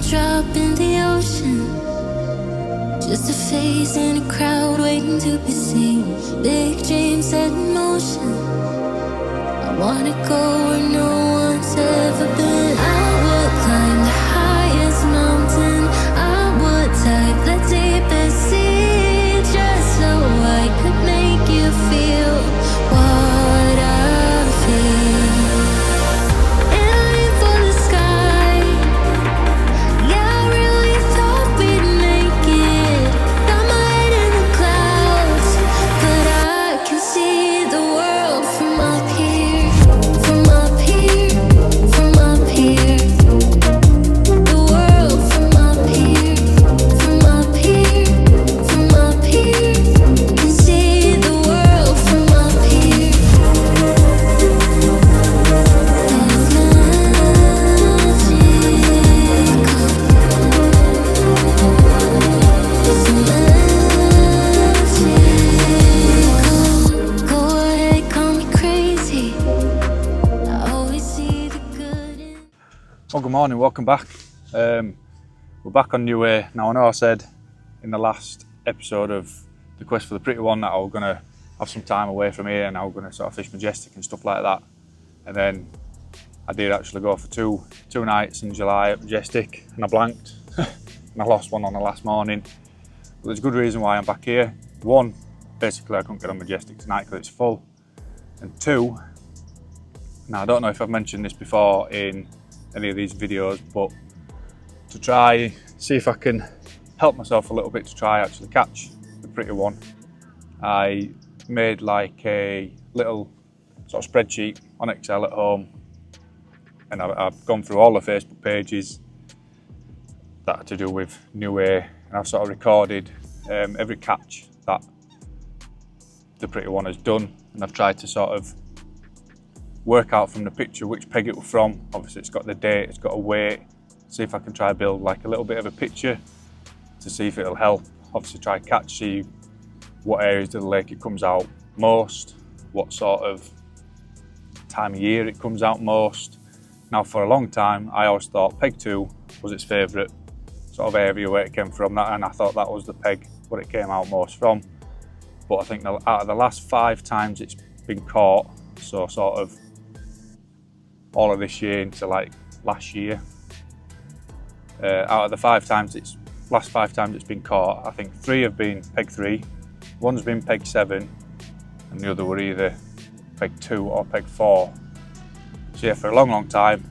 drop in the ocean, just a face in a crowd waiting to be seen. Big dreams set in motion. I wanna go where no one's ever been. I would climb the highest mountain. I would dive the deepest sea, just so I could make you feel what I feel. Aiming for the sky. Yeah, I really thought we'd make it. Got my head in the clouds, but I can see the world from up here. From up here, from up here. The world from up here. From up here, from up here. Can see the world from up here. Go ahead, call me crazy. I always see the good in. Well, good morning, welcome back. We're back on Newhay. Now I know I said in the last episode of the Quest for the Pretty One that I was going to have some time away from here and I was going to sort of fish Majestic and stuff like that. And then I did actually go for two nights in July at Majestic and I blanked and I lost one on the last morning. But there's a good reason why I'm back here. One, basically I couldn't get on Majestic tonight because it's full. And two, now I don't know if I've mentioned this before in any of these videos, but to try see if I can help myself a little bit to try actually catch the Pretty One, I made like a little sort of spreadsheet on Excel at home, and I've gone through all the Facebook pages that are to do with Newhay, and I've sort of recorded every catch that the Pretty One has done, and I've tried to sort of work out from the picture which peg it was from. Obviously it's got the date, it's got a weight, see if I can try build like a little bit of a picture to see if it'll help. Obviously try catch, see what areas of the lake it comes out most, what sort of time of year it comes out most. Now for a long time I always thought peg 2 was its favourite sort of area where it came from, and I thought that was the peg where it came out most from. But I think out of the last 5 times it's been caught, so sort of all of this year into like last year, out of the last 5 times it's been caught, I think 3 have been peg 3, one's been peg 7, and the other were either peg 2 or peg 4. So yeah, for a long time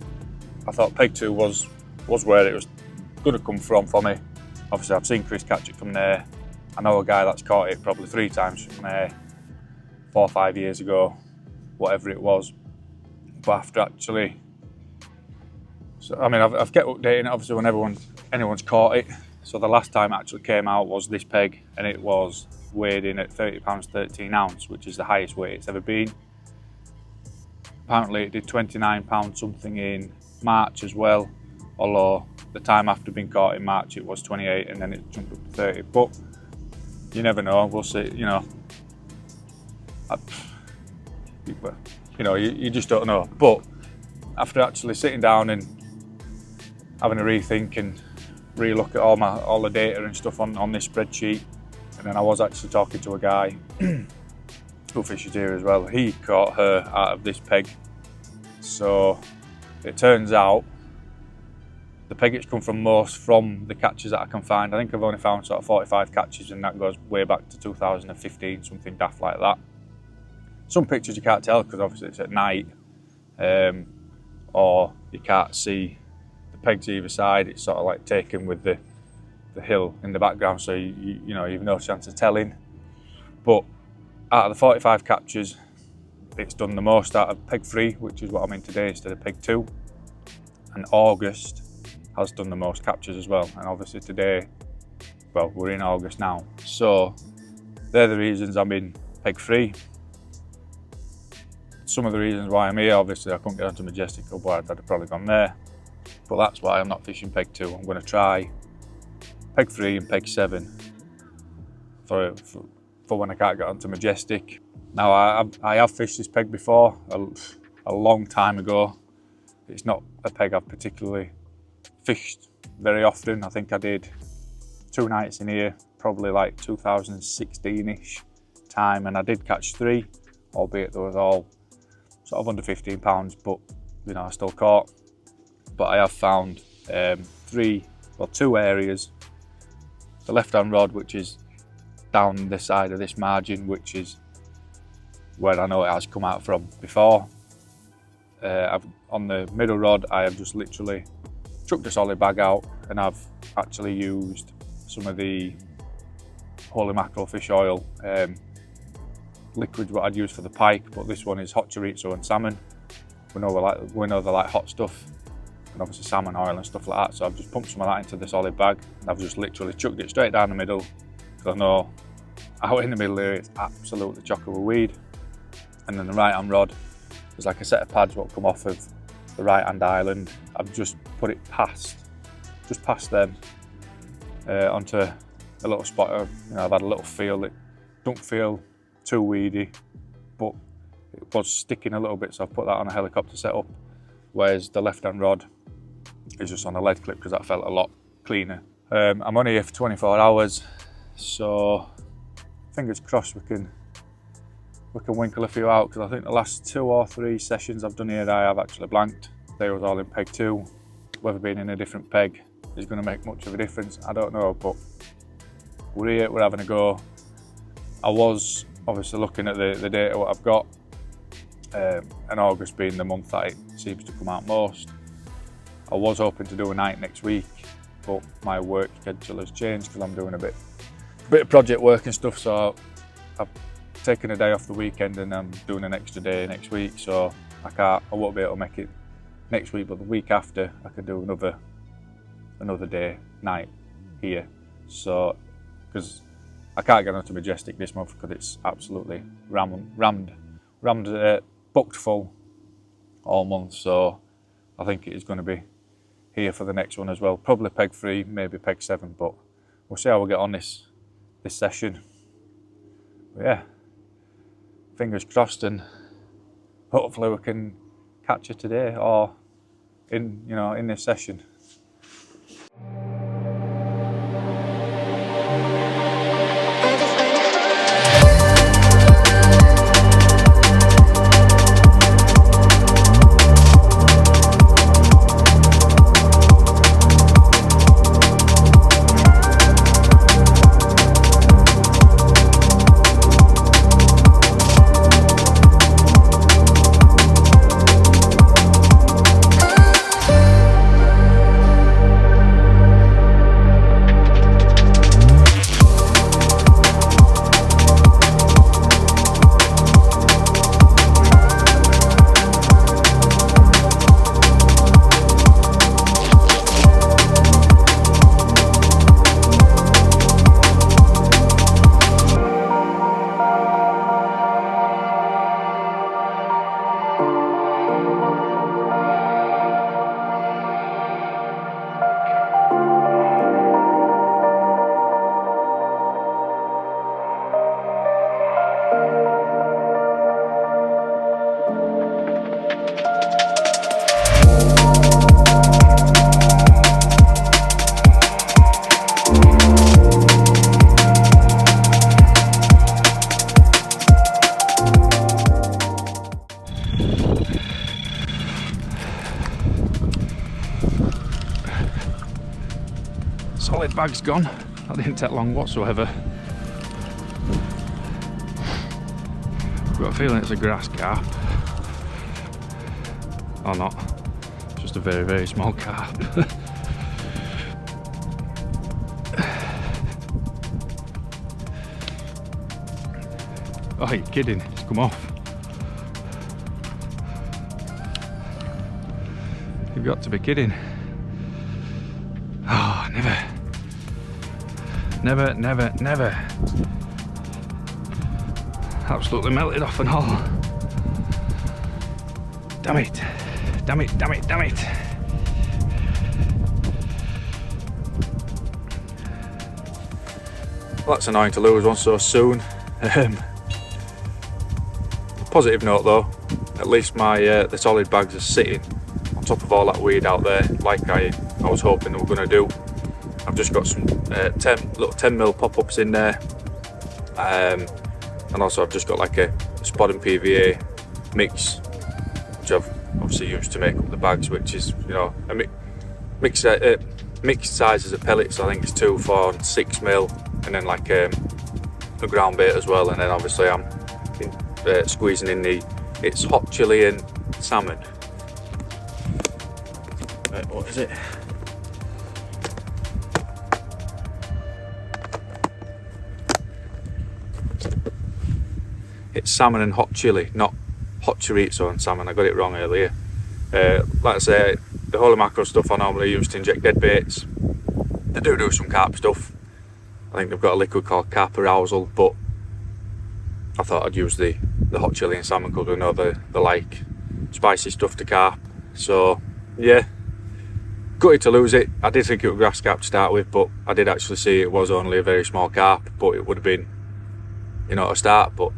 I thought peg 2 was where it was going to come from for me. Obviously I've seen Chris catch it from there. I know a guy that's caught it probably 3 times from there 4 or 5 years ago, whatever it was. But after actually, so I mean I've kept updating it obviously when anyone's caught it. So the last time it actually came out was this peg, and it was weighed in at 30 pounds 13 ounce, which is the highest weight it's ever been. Apparently it did 29 pounds something in March as well, although the time after being caught in March it was 28 and then it jumped up to 30. But you never know, we'll see, you know. You just don't know. But after actually sitting down and having a rethink and re-look at all the data and stuff on this spreadsheet, and then I was actually talking to a guy who fishes here as well. He caught her out of this peg. So it turns out the peg it's come from most from the catches that I can find. I think I've only found sort of 45 catches, and that goes way back to 2015, something daft like that. Some pictures you can't tell because obviously it's at night, or you can't see the pegs either side. It's sort of like taken with the hill in the background, so you've no chance of telling. But out of the 45 captures, it's done the most out of peg 3, which is what I'm in today instead of peg 2. And August has done the most captures as well. And obviously today, well, we're in August now. So they're the reasons I'm in peg 3. Some of the reasons why I'm here, obviously I couldn't get onto Majestic, otherwise I'd have probably gone there. But that's why I'm not fishing peg 2. I'm going to try peg 3 and peg 7 for when I can't get onto Majestic. Now I have fished this peg before, a long time ago. It's not a peg I've particularly fished very often. I think I did 2 nights in here, probably like 2016-ish time, and I did catch 3, albeit they was all sort of under 15 pounds, but you know, I still caught. But I have found 2 areas. The left-hand rod, which is down this side of this margin, which is where I know it has come out from before. On the middle rod, I have just literally chucked a solid bag out, and I've actually used some of the holy mackerel fish oil liquid what I'd use for the pike, but this one is hot chorizo and salmon. We know they like hot stuff, and obviously salmon oil and stuff like that. So I've just pumped some of that into the solid bag, and I've just literally chucked it straight down the middle, because I know out in the middle here it's absolutely chock with weed. And then the right hand rod, there's like a set of pads what come off of the right hand island. I've just put it past them onto a little spot. You know, I've had a little feel. It don't feel too weedy, but it was sticking a little bit, so I've put that on a helicopter setup. Whereas the left hand rod is just on a lead clip, because that felt a lot cleaner. I'm only here for 24 hours, so fingers crossed we can winkle a few out, because I think the last 2 or 3 sessions I've done here I have actually blanked. They was all in peg 2. Whether being in a different peg is going to make much of a difference, I don't know, but we're here, we're having a go. I was obviously looking at the data what I've got, and August being the month that it seems to come out most. I was hoping to do a night next week, but my work schedule has changed because I'm doing a bit of project work and stuff, so I've taken a day off the weekend and I'm doing an extra day next week, so I won't be able to make it next week, but the week after I can do another day, night here. So, because I can't get onto Majestic this month because it's absolutely rammed, booked full all month, so I think it is going to be here for the next one as well. Probably peg 3, maybe peg 7, but we'll see how we get on this session. But yeah, fingers crossed, and hopefully we can catch her today or in this session. Solid bag's gone. That didn't take long whatsoever. I've got a feeling it's a grass carp. Or not. Just a very, very small carp. Oh, you're kidding. It's come off. You've got to be kidding. Oh, never. Never, never, never. Absolutely melted off and all. Damn it. Damn it, damn it, damn it. Well, that's annoying to lose one so soon. Positive note though, at least my the solid bags are sitting on top of all that weed out there like I I was hoping they were going to do. I've just got some little 10mm pop-ups in there, and also I've just got like a spod and PVA mix, which I've obviously used to make up the bags, which is, you know, a mixed sizes of pellets. I think it's 2, 4 and 6mm, and then like a ground bait as well. And then obviously I'm squeezing in it's hot chili and salmon. What is it? It's salmon and hot chili, not hot chorizo and salmon. I got it wrong earlier. Like I say, the holy mackerel stuff I normally use to inject dead baits. They do some carp stuff. I think they've got a liquid called carp arousal, but I thought I'd use the hot chili and salmon because we know they like spicy stuff to carp. So yeah, gutted to lose it. I did think it was grass carp to start with, but I did actually see it was only a very small carp, but it would have been, you know, a start, but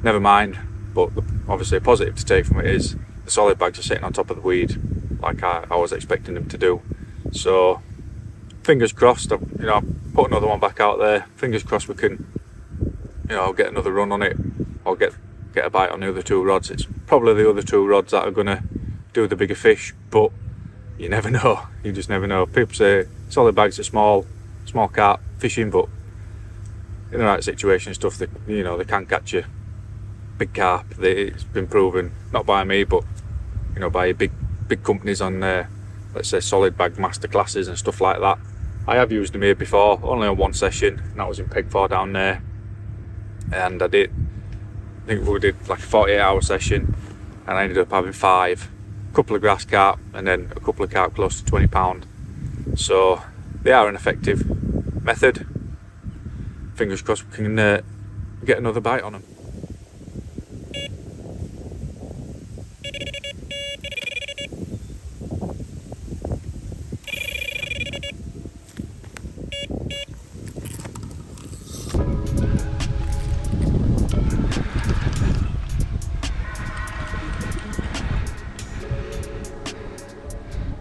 never mind. But obviously a positive to take from it is the solid bags are sitting on top of the weed like I was expecting them to do. So fingers crossed, you know, put another one back out there. Fingers crossed we can, you know, get another run on it, or get a bite on the other 2 rods. It's probably the other 2 rods that are going to do the bigger fish, but you never know. You just never know. People say solid bags are small carp fishing, but in the right situation and stuff, you know, they can catch you big carp. It's been proven, not by me, but you know, by big companies on let's say solid bag master classes and stuff like that. I have used them here before, only on one session, and that was in Pegford down there. And I think we did like a 48-hour session, and I ended up having 5, a couple of grass carp, and then a couple of carp close to 20 pound. So they are an effective method. Fingers crossed we can get another bite on them.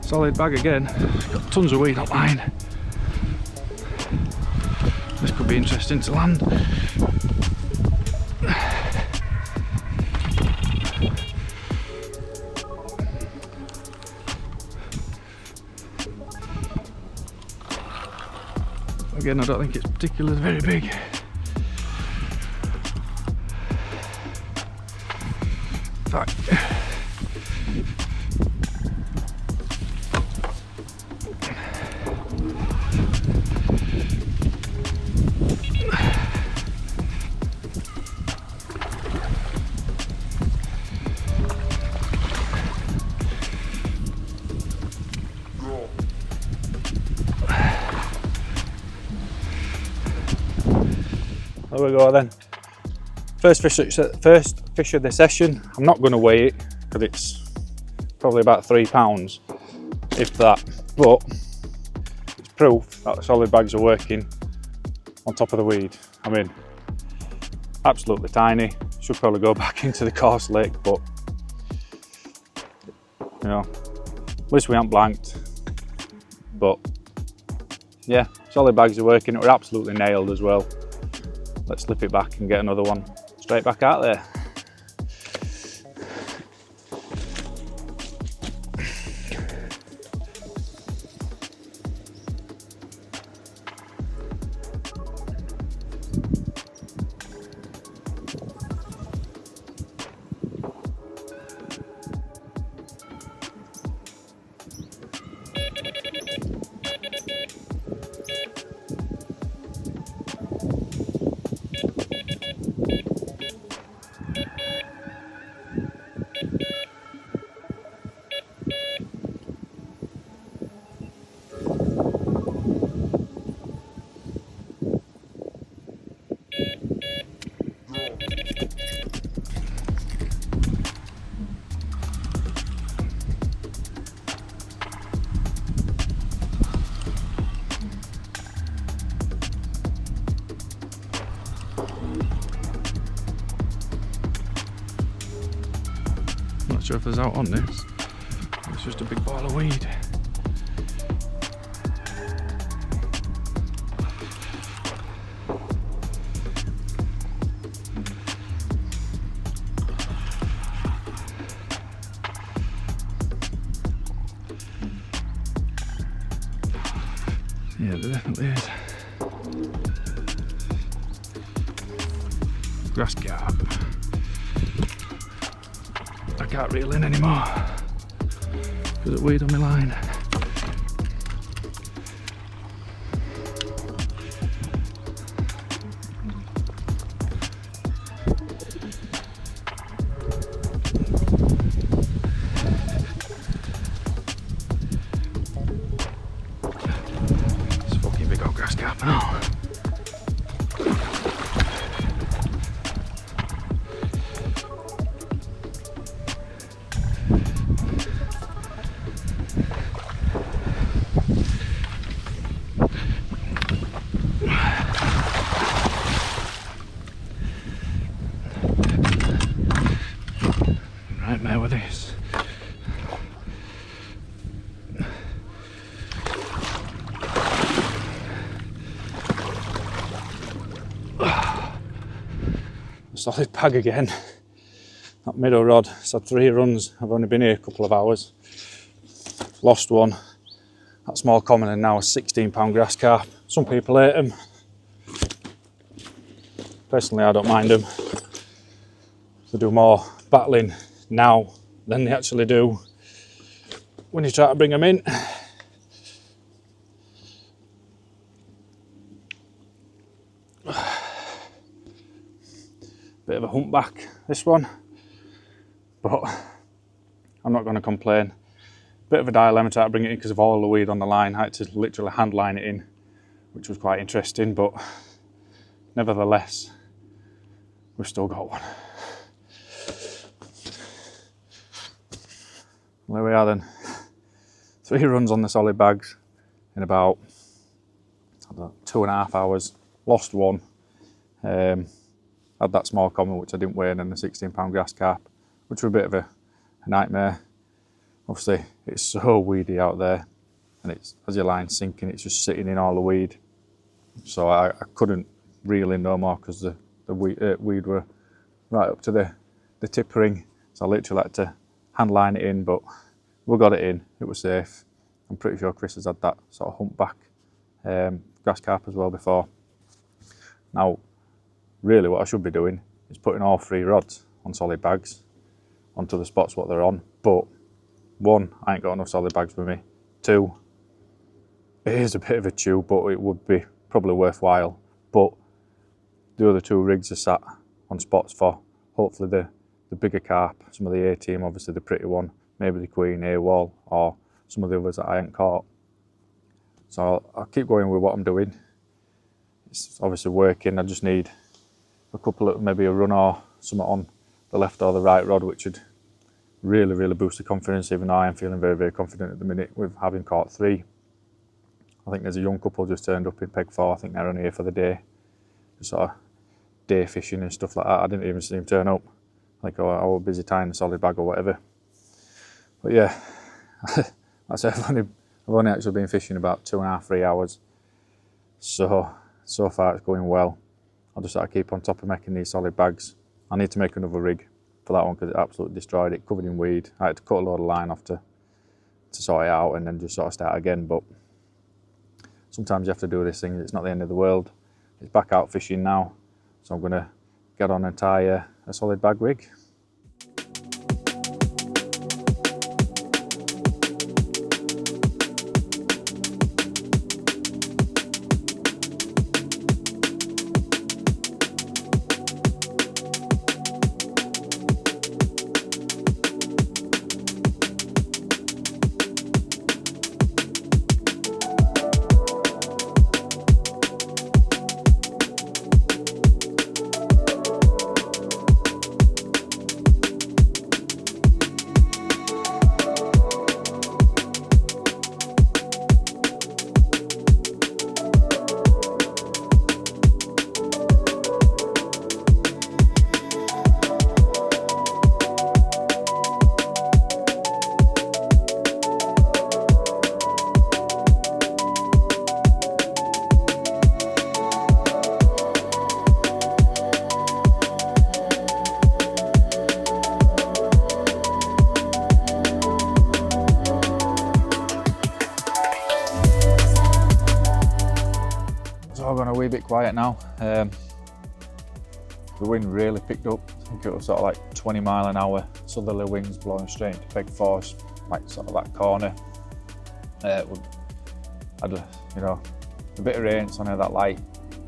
Solid bag again. Got tons of weed on mine. This could be interesting to land. Again, I don't think it's particularly very big. In fact, there we go then. First fish of the session. I'm not going to weigh it because it's probably about 3 pounds, if that. But it's proof that the solid bags are working on top of the weed. I mean, absolutely tiny. Should probably go back into the coarse lake, but you know, at least we aren't blanked. But yeah, solid bags are working. We're absolutely nailed as well. Let's slip it back and get another one straight back out there. Not sure if there's out on this. It's just a big ball of weed. Yeah, there definitely is. Grass carp. I can't reel in anymore because of weed on my line. It's a fucking big old grass carp now. Nightmare with this. Solid bag again. That middle rod. It's had 3 runs. I've only been here a couple of hours. Lost one. That small common and now a £16 grass carp. Some people hate them. Personally, I don't mind them. They do more battling now than they actually do when you try to bring them in. Bit of a humpback, this one, but I'm not going to complain. Bit of a dilemma trying to bring it in because of all the weed on the line. I had to literally hand line it in, which was quite interesting, but nevertheless, we've still got one. There we are then. 3 runs on the solid bags in about, I don't know, 2.5 hours. Lost one. Had that small common which I didn't weigh, and then the £16 grass carp, which were a bit of a nightmare. Obviously it's so weedy out there, and it's, as your line's sinking, it's just sitting in all the weed. So I couldn't reel in no more because the weed were right up to the tip ring. So I literally had to hand line it in, but we got it in, it was safe. I'm pretty sure Chris has had that sort of humpback grass carp as well before. Now, really what I should be doing is putting all 3 rods on solid bags onto the spots what they're on, but 1, I ain't got enough solid bags with me. 2, it is a bit of a chew, but it would be probably worthwhile. But the other 2 rigs are sat on spots for hopefully the bigger carp, some of the A team, obviously the pretty one, maybe the queen, A-wall, or some of the others that I ain't caught. So I'll keep going with what I'm doing. It's obviously working. I just need a couple of, maybe a run or something on the left or the right rod, which would really boost the confidence, even though I am feeling very confident at the minute with having caught 3. I think there's a young couple just turned up in Peg 4. I think they're only here for the day, just sort of day fishing and stuff like that. I didn't even see them turn up. Like, oh, I was busy tying the solid bag or whatever. But yeah, that's it. I've only actually been fishing about 2.5, 3 hours. So far it's going well. I'll just have to keep on top of making these solid bags. I need to make another rig for that one because it absolutely destroyed it, covered in weed. I had to cut a load of line off to sort it out and then just sort of start again. But sometimes you have to do this thing. It's not the end of the world. It's back out fishing now. So I'm going to get on and tie a solid bag rig. wee bit quiet now. The wind really picked up. I think it was sort of like 20 mile an hour southerly winds blowing straight into peg force, like sort of that corner. Had, you know, a bit of rain, so I know that light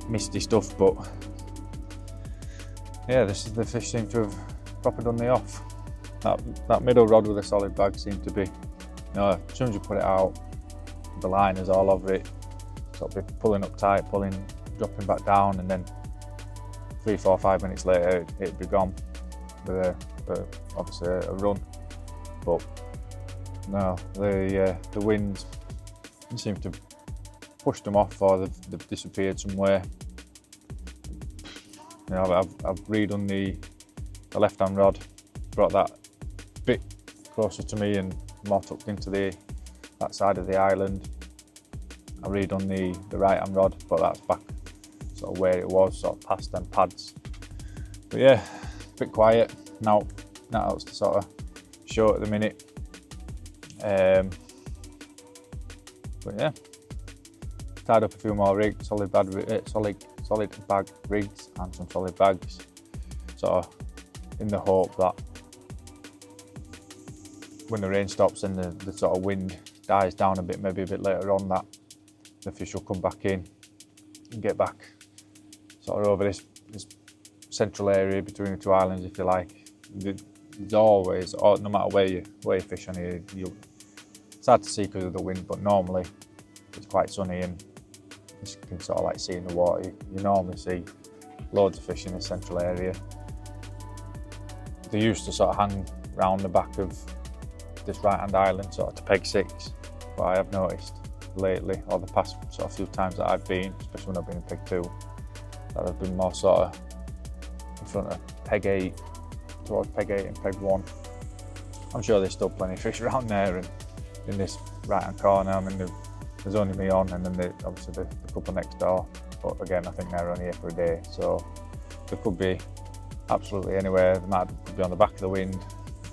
misty stuff, but yeah, the fish seem to have proper done the off. That middle rod with a solid bag seemed to be, you know, as soon as you put it out, the line is all over it, sort of be pulling up tight, pulling, dropping back down, and then 3, 4, 5 minutes later it'd be gone with obviously a run. But no, the wind seemed to push them off, or they've disappeared somewhere. You know, I've redone the left hand rod, brought that bit closer to me and more tucked into that side of the island. I redone the right hand rod, but that's back sort of where it was, sort of past them pads. But yeah, a bit quiet. Not else to sort of show at the minute. But yeah, tied up a few more rigs, solid bag rigs and some solid bags, sort of in the hope that when the rain stops and the sort of wind dies down a bit, maybe a bit later on, that the fish will come back in and get back sort of over this central area between the two islands, if you like. There's always, no matter where you fish on here, it's hard to see because of the wind, but normally it's quite sunny and you can sort of like see in the water. You normally see loads of fish in this central area. They used to sort of hang round the back of this right hand island, sort of to peg 6, but I have noticed lately, or the past sort of few times that I've been, especially when I've been in peg 2, that I've been more sort of in front of peg 8, towards peg 8 and peg 1. I'm sure there's still plenty of fish around there, and in this right hand corner, I mean, there's only me on, and then obviously the couple next door, but again, I think they're only here for a day, so there could be absolutely anywhere. They could be on the back of the wind,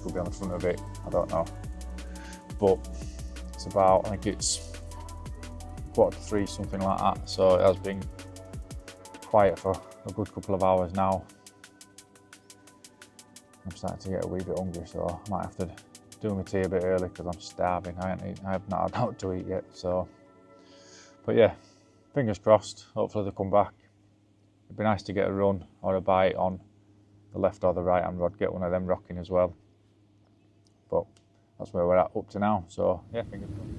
could be on the front of it, I don't know. But it's about, I think it's 2:45, something like that, so it has been quiet for a good couple of hours now. I'm starting to get a wee bit hungry, so I might have to do my tea a bit early because I'm starving. I have not had out to eat yet, so. But yeah, fingers crossed, hopefully they come back. It'd be nice to get a run or a bite on the left or the right hand rod, get one of them rocking as well. But that's where we're at up to now, so yeah, fingers crossed.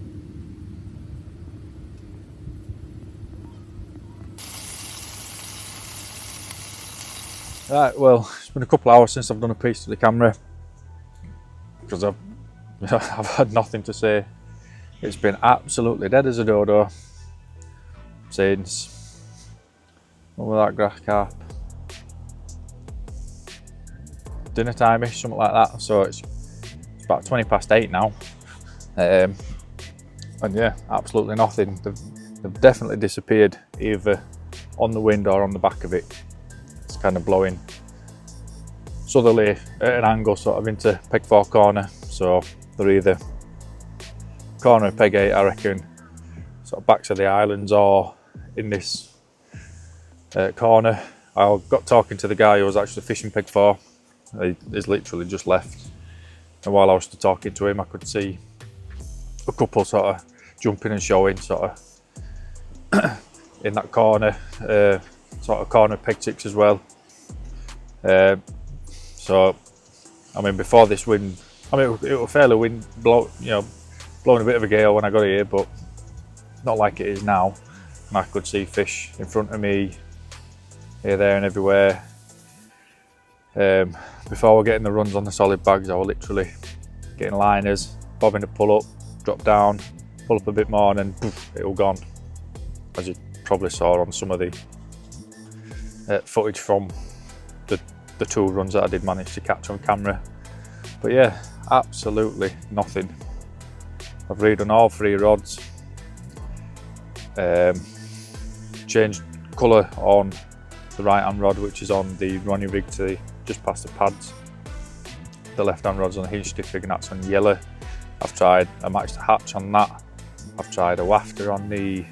Right, well, it's been a couple of hours since I've done a piece to the camera because I've had nothing to say. It's been absolutely dead as a dodo since, what was that, grass carp? Dinner time-ish, something like that. So it's about 8:20 now. And yeah, absolutely nothing. They've definitely disappeared either on the wind or on the back of it. It's kind of blowing southerly at an angle sort of into peg 4 corner, so they're either corner of peg 8, I reckon, sort of backs of the islands, or in this corner. I got talking to the guy who was actually fishing peg 4. He's literally just left, and while I was talking to him, I could see a couple sort of jumping and showing sort of in that corner, sort of corner peg 6 as well. So I mean, before this wind, I mean, it was fairly blowing a bit of a gale when I got here, but not like it is now. And I could see fish in front of me, here, there and everywhere. Before we're getting the runs on the solid bags, I was literally getting liners, bobbing to pull up, drop down, pull up a bit more, and then poof, it all gone. As you probably saw on some of the footage from the 2 runs that I did manage to catch on camera. But yeah, absolutely nothing. I've redone all 3 rods, changed colour on the right hand rod, which is on the Ronnie rig to just past the pads. The left hand rod's on the hinge stick rig and that's on yellow. I've tried a match to hatch on that. I've tried a wafter on the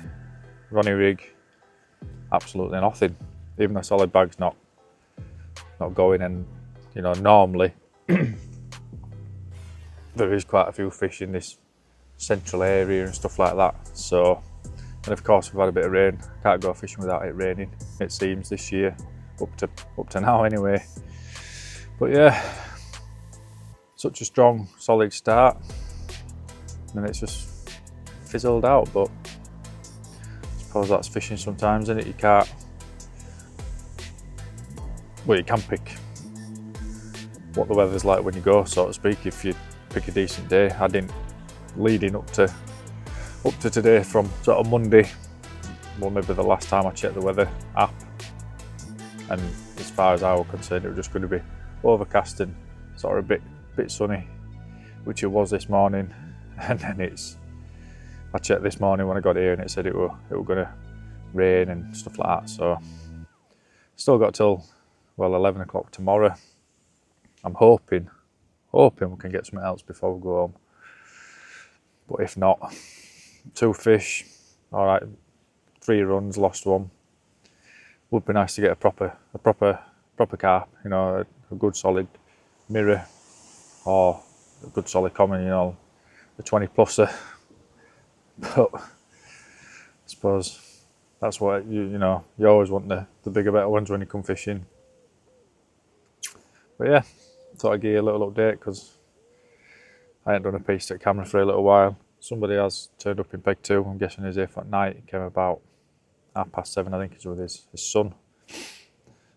Ronnie rig. absolutely nothing. Even the solid bag's not going, and you know, normally there is quite a few fish in this central area and stuff like that. So, and of course we've had a bit of rain. Can't go fishing without it raining, it seems, this year, up to now anyway. But yeah, such a strong, solid start, and it's just fizzled out. But I suppose that's fishing sometimes, isn't it? You can't, well, you can pick what the weather's like when you go, so to speak, if you pick a decent day. I didn't, leading up to today, from sort of Monday, well, maybe the last time I checked the weather app, and as far as I was concerned, it was just going to be overcast and sort of a bit sunny, which it was this morning. And then I checked this morning when I got here, and it said it were going to rain and stuff like that. So still got till, well, 11 o'clock tomorrow. I'm hoping we can get something else before we go home. But if not, 2 fish, all right, 3 runs, lost 1. Would be nice to get a proper carp, you know, a good solid mirror, or a good solid common, you know, a 20 pluser. But I suppose that's what you know, you always want the bigger, better ones when you come fishing. But yeah, thought I'd give you a little update because I ain't done a piece stick camera for a little while. Somebody has turned up in Peg 2, I'm guessing he's here for night. He came about 7:30, I think. He's with his son.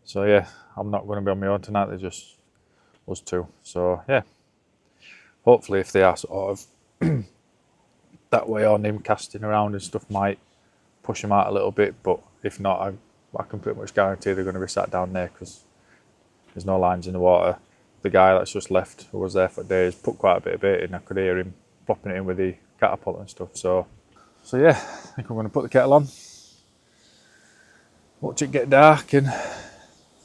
So yeah, I'm not going to be on my own tonight, they're just us 2. So yeah, hopefully if they are sort of that way on him casting around and stuff, might push him out a little bit. But if not, I can pretty much guarantee they're going to be sat down there because there's no lines in the water. The guy that's just left, who was there for days, put quite a bit of bait in. I could hear him plopping it in with the catapult and stuff. So yeah, I think I'm going to put the kettle on, watch it get dark, and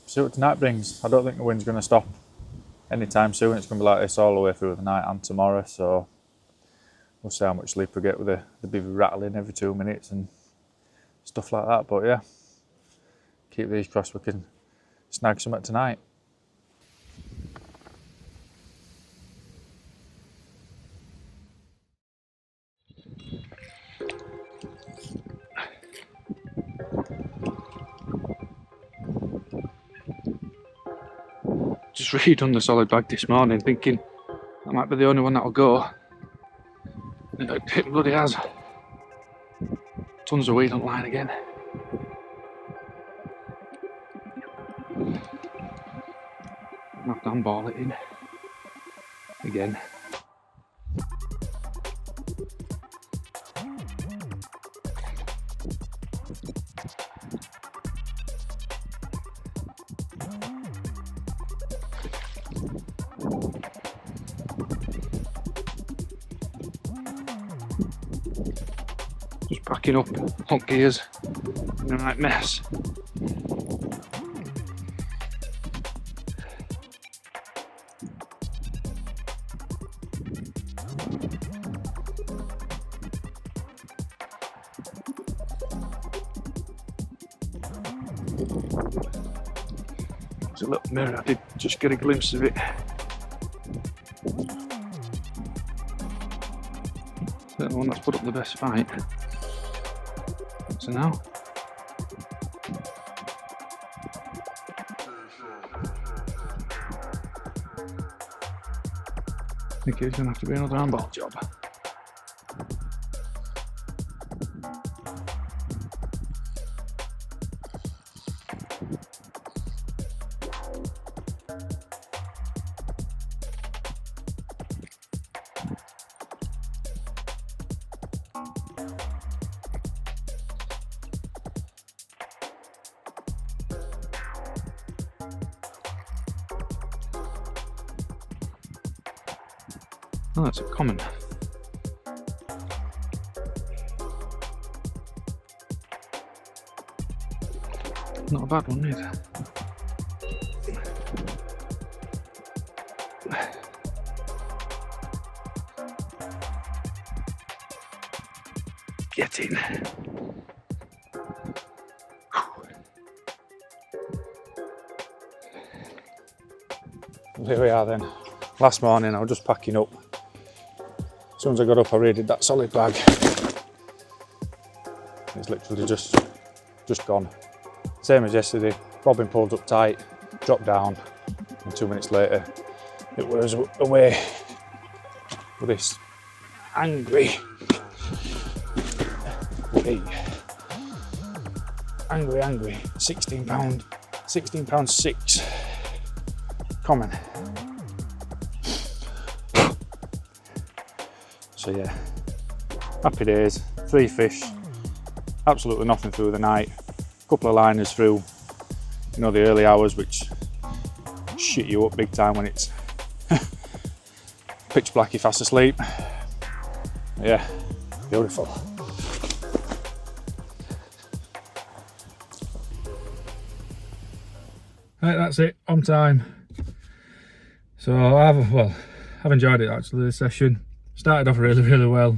see what tonight brings. I don't think the wind's going to stop anytime soon. It's going to be like this all the way through the night and tomorrow. So we'll see how much sleep we get with the beaver rattling every 2 minutes and stuff like that. But yeah, keep these crossed, we can snag something tonight. Just redone the solid bag this morning, thinking that might be the only one that'll go. And it bloody has. Tons of weed on line again. I'll have to handball it in again. Just backing up hot gears in a right mess. There's a little mirror, I did just get a glimpse of it. The one that's put up the best fight. So now, I think it's going to have to be another handball job. Oh, that's a common. Not a bad one either. Get in. here we are then. Last morning I was just packing up. As soon as I got up I raided that solid bag. It's literally just gone. Same as yesterday, bobbin pulled up tight, dropped down, and 2 minutes later it was away with this angry, angry 16 pound 6 common. So yeah, happy days, 3 fish, absolutely nothing through the night, a couple of liners through, you know, the early hours, which shit you up big time when it's pitch black, you're fast asleep. Yeah, beautiful. Right, that's it, on time. So I've enjoyed it actually, this session. Started off really well.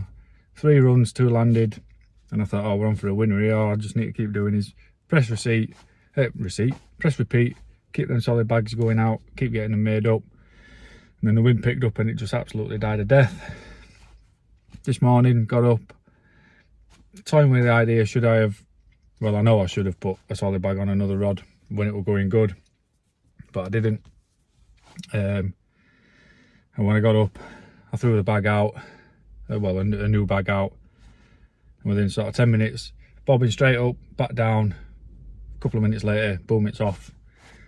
3 runs, 2 landed, and I thought, oh, we're on for a winner here. All I just need to keep doing is press repeat, keep them solid bags going out, keep getting them made up. And then the wind picked up and it just absolutely died a death. This morning, got up, toying with the idea, should I have, well, I know I should have put a solid bag on another rod when it was going good, but I didn't. And when I got up, I threw the bag out, a new bag out, and within sort of 10 minutes, bobbing straight up, back down, a couple of minutes later, boom, it's off.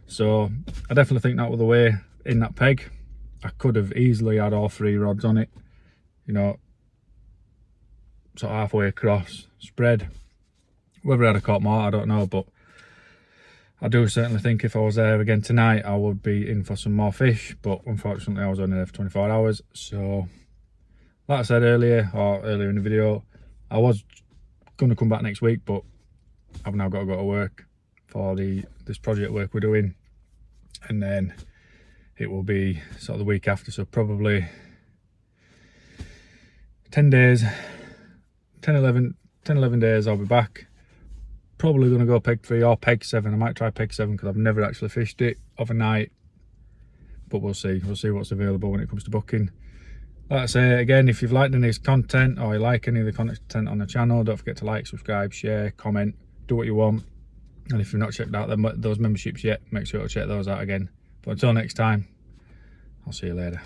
So I definitely think that was the way in that peg. I could have easily had all 3 rods on it, you know, sort of halfway across, spread. Whether I'd have caught more, I don't know, but I do certainly think if I was there again tonight, I would be in for some more fish, but unfortunately I was only there for 24 hours. So, like I said earlier in the video, I was going to come back next week, but I've now got to go to work for this project work we're doing, and then it will be sort of the week after, so probably 10 days, 11 days I'll be back. Probably going to go peg 3 or peg 7. I might try peg 7 because I've never actually fished it overnight, but we'll see what's available when it comes to booking. Like I say again, if you've liked any of this content or you like any of the content on the channel, don't forget to like, subscribe, share, comment, do what you want. And if you've not checked out those memberships yet, make sure to check those out again. But until next time, I'll see you later.